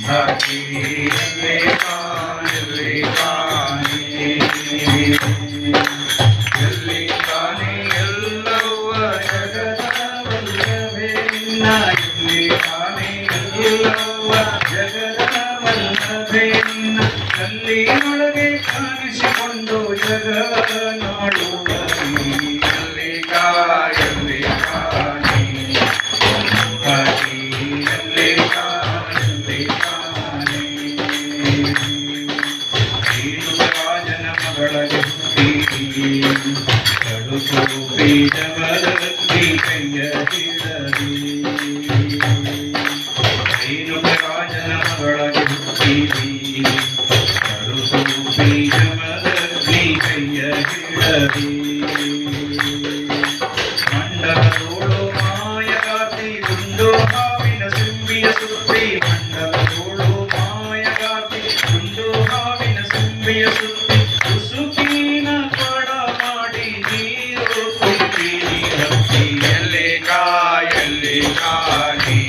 ಭಕ್ತಿಯಲ್ಲಿ ಕಾಣಲಿ ಕಾಣಿ ಎಲ್ಲಿ ಕಾಣಿ ಎಲ್ಲವ ಜಗದವಲ್ಲವೇ ನಿನ್ನ ಎಲ್ಲಿ ಕಾಣಿ ಎಲ್ಲವ ಜಗದವಲ್ಲವೇ ನಿನ್ನ ಕಲ್ಲಿನೊಳಗೆ ಕಾಣಿಸಿಕೊಂಡು ಜಗವ ನೋಡುವ ಎಲ್ಲಿ ಕಾಯಲಿ ಕಾಣಿ ಭಕ್ತಿಯಲ್ಲಿ ಕಾಣಲಿ ಕಾಣಿ ರಾಜನ ಮಗಳಿಗೆ ಕಡುಸು ಬೀಜವರತ್ತಿ ಕೈಯ ಹಿಡದಿ ರಾಜನ ಮಗಳಿಗೆ ಕಡುಸು ಬೀಜವರತ್ತಿ ಕೈಯ ಹಿಡದಿ ಮಂಡಲದೋಳು ಮಾಯಗಾತಿ ಗುಂಡು ಹಾವಿನ ಸಿಂಬಿಯ ಸುತ್ತಿ ಮಂಡಲದೋಳು ಮಾಯಗಾತಿ ಗುಂಡು ಹಾವಿನ ಸಿಂಬಿಯ ಸುತ್ತಿ ಉಸುಕಿನ ಕೊಡ ಮಾಡಿ ನೀರು ತುಂಬಿ ಭಕ್ತಿಯಲ್ಲಿ ಕಾಯಲಿ ಕಾಣಿ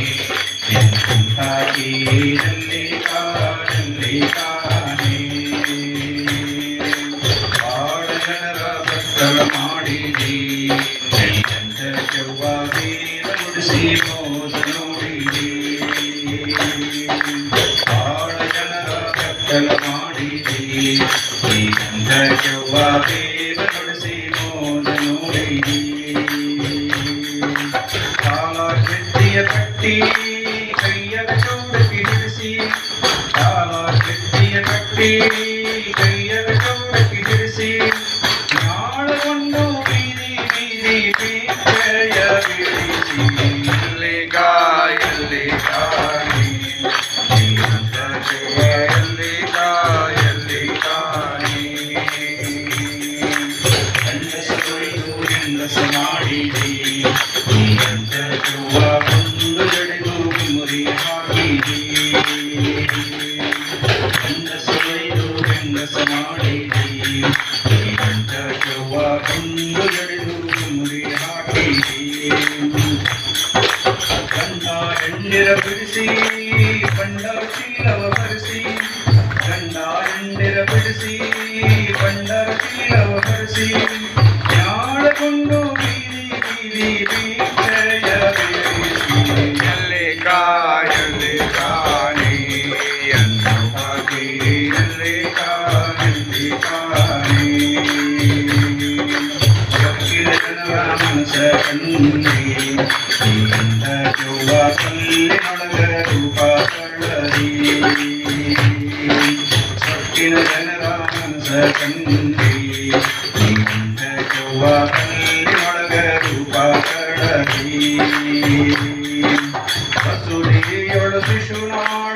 ಹಾಕಿಯಲ್ಲಿ ಕಾಣಲಿ ಕಾಣಿ ಬಾಳ ಜನರ ಭಕ್ತರ ಮಾಡಿದಿ ನುಡಿಸಿ ಮೋದ ನೋಡಿದಿ ಬಾಳ ಜನರ ಭಕ್ತರ ಮಾಡಿದಿ ದೇವ ನುಡಿಸಿ ಮೋದ ನೋಡಿದಿ ಕಾಲ ಕೃತಿಯ ಕಟ್ಟಿ ಕೈಯ ಚೌಡಕ್ಕೆ ಹಿಡಿಸಿ ಕಾಲ ಕೃತಿಯ ಕಟ್ಟಿ ಕೈಯ ಚೌಡಕ್ಕೆ ಹಿಡಿಸಿ ನಾಳಗೊಂಡು ಬೀದಿ ಬೀದಿ ಬೀಜಯ ಬಿಡಿಸಿ ಎಲ್ಲಿ ಕಾಯಲಿ ಕಾಣಿ ಎಲ್ಲಿ ಕಾಯಲಿ ಕಾಣಿ ಗಂಡಸರು ಹೆಂಗಸ ಮಾಡಿದಿ ಈ ಗಂಡಸುವ ಒಂದು ಜಡೆದು ಮುರಿ ಹಾಕಿದಿ ಗಂಡಸರು ಹೆಂಗಸ ಮಾಡಿದಿ ಈ ಗಂಡಸುವ ಒಂದು ಜಡೆದು ಮುರಿ ಹಾಕಿದಿ ಗಂಡ ಹೆಂಡಿರ ಬಿಡಿಸಿ ಬಂಡ ಚೀಲವ ಭರಿಸಿ ಗಂಡ ಹೆಂಡಿರ ಬಿಡಿಸಿ ಬಂಡರ ಚೀಲವ ಭರಿಸಿ ಯಾಳಕೊಂಡು ಬೀದಿ ಬೀದಿ ಬೀಜಯ ಬೇರಿಸಿ ಎಲ್ಲಿ ಕಾಯಲಿ ಕಾಣಿ ಎಂದು ಹಾಕಿಯಲ್ಲಿ ಕಾಯಲಿ ಕಾಣಿ ಸಕ್ಕಿನ ಜನರ ಮನಸ ಕಂಡಿ ಜೋವ ಕಲ್ಲಿನೊಳಗ ರೂಪ ಕಳ್ಳದಿ ಸಕ್ಕಿನ ಜನರ ಮನಸ ಕಂಡಿ ಜೋವ ಕಲ್ಲಿನೊಳಗ ರೂಪ ಕಳ್ಳದಿ ಬಸುಡಿಯೊಳ ಶಿಶುನಾಳ